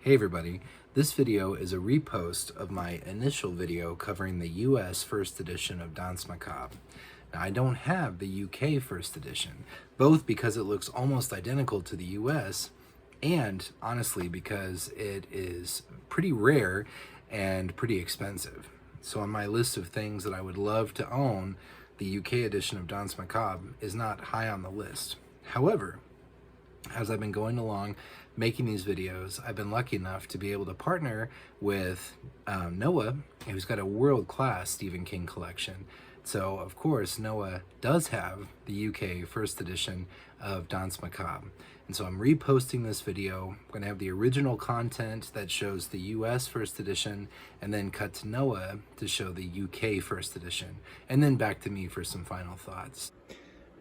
Hey everybody, this video is a repost of my initial video covering the US first edition of Danse Macabre. Now I don't have the UK first edition, both because it looks almost identical to the US and honestly because it is pretty rare and pretty expensive. So on my list of things that I would love to own, the UK edition of Danse Macabre is not high on the list. However, as I've been going along making these videos, I've been lucky enough to be able to partner with Noah, who's got a world-class Stephen King collection. So, of course, Noah does have the UK first edition of Danse Macabre. And so I'm reposting this video. I'm going to have the original content that shows the US first edition, and then cut to Noah to show the UK first edition, and then back to me for some final thoughts.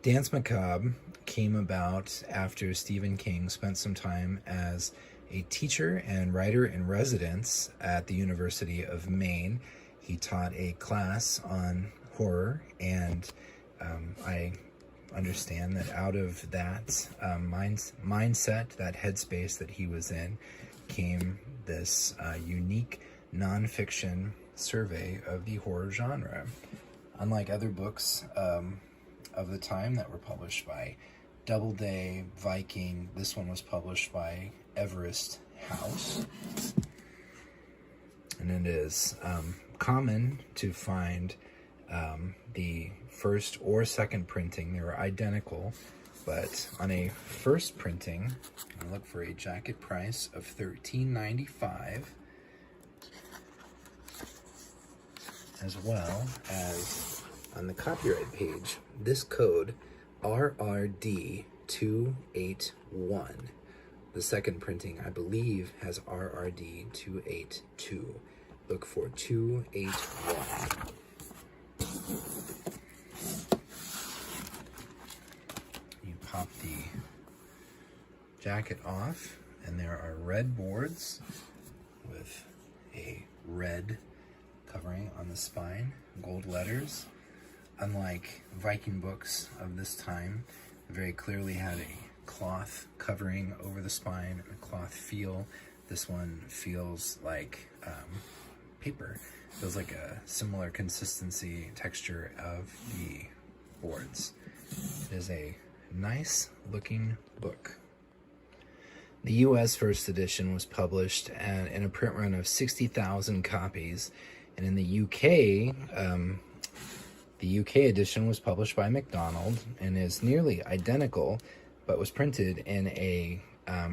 Danse Macabre came about after Stephen King spent some time as a teacher and writer in residence at the University of Maine. He taught a class on horror, and I understand that out of that mindset, that headspace that he was in, came this unique nonfiction survey of the horror genre. Unlike other books of the time that were published by Doubleday, Viking, this one was published by Everest House. And it is common to find the first or second printing. They were identical, but on a first printing, I look for a jacket price of $13.95, as well as on the copyright page, this code RRD281. The second printing, I believe, has RRD282. Look for 281. You pop the jacket off, and there are red boards with a red covering on the spine, gold letters. Unlike Viking books of this time, very clearly had a cloth covering over the spine and a cloth feel. This one feels like paper. Feels like a similar consistency, texture of the boards. It is a nice looking book. The US first edition was published in a print run of 60,000 copies, and in the UK, the UK edition was published by MacDonald and is nearly identical, but was printed in a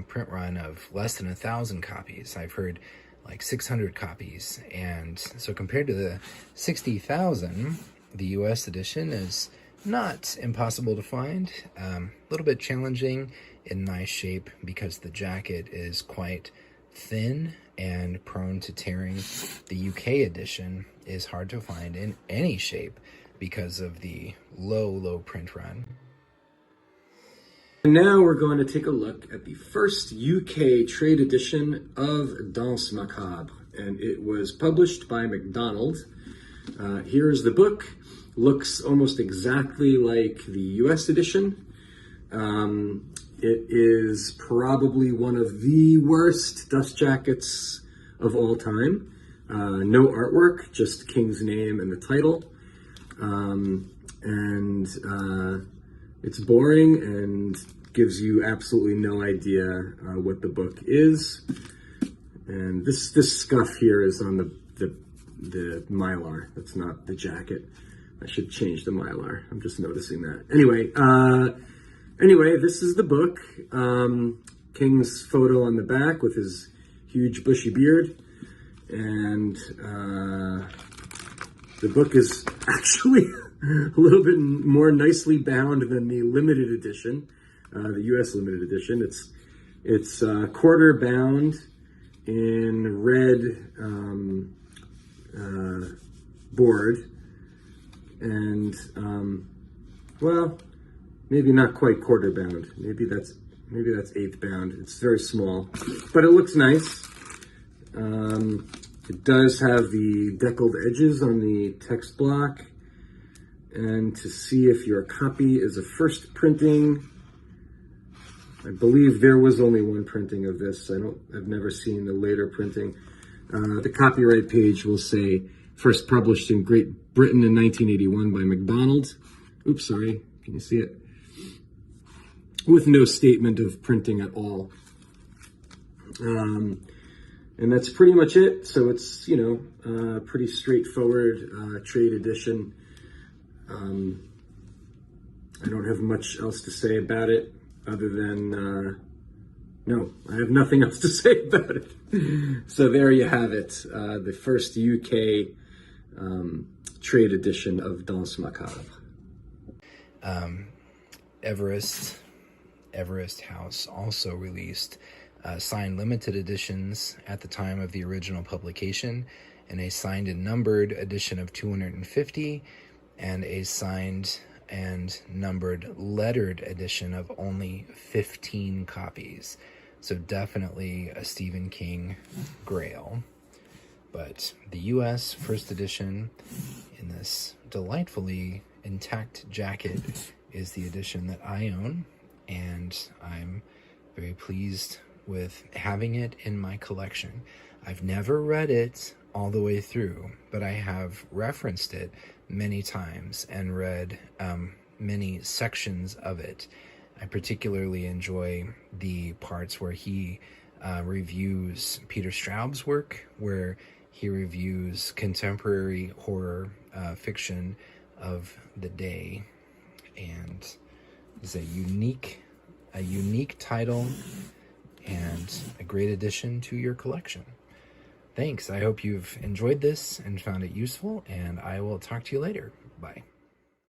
print run of less than 1,000 copies. I've heard like 600 copies. And so compared to the 60,000, the US edition is not impossible to find. A little bit challenging in nice shape because the jacket is quite thin and prone to tearing. The UK edition is hard to find in any shape because of the low print run. And now we're going to take a look at the first UK trade edition of Danse Macabre, and it was published by MacDonald. Here's the book. Looks almost exactly like the US edition. It is probably one of the worst dust jackets of all time. No artwork, just King's name and the title. It's boring and gives you absolutely no idea what the book is. And this scuff here is on the mylar. That's not the jacket. I should change the mylar. I'm just noticing that. Anyway, this is the book. King's photo on the back with his huge bushy beard. And the book is actually a little bit more nicely bound than the limited edition, the US limited edition. It's quarter bound in red board, and well, maybe not quite quarter bound. Maybe that's eighth bound. It's very small, but it looks nice. It does have the deckled edges on the text block. And to see if your copy is a first printing, I believe there was only one printing of this. I've never seen the later printing. The copyright page will say, first published in Great Britain in 1981 by MacDonald. Oops, sorry, can you see it? With no statement of printing at all. And that's pretty much it. So it's, pretty straightforward trade edition. I don't have much else to say about it other than, no, I have nothing else to say about it. So there you have it, the first UK trade edition of Danse Macabre. Everest House also released signed limited editions at the time of the original publication, and a signed and numbered edition of 250, and a signed and numbered lettered edition of only 15 copies. So definitely a Stephen King grail. But the US first edition in this delightfully intact jacket is the edition that I own, and I'm very pleased with having it in my collection. I've never read it all the way through, but I have referenced it many times and read many sections of it. I particularly enjoy the parts where he reviews Peter Straub's work, where he reviews contemporary horror fiction of the day, and it's a unique title and a great addition to your collection. Thanks. I hope you've enjoyed this and found it useful, and I will talk to you later. Bye.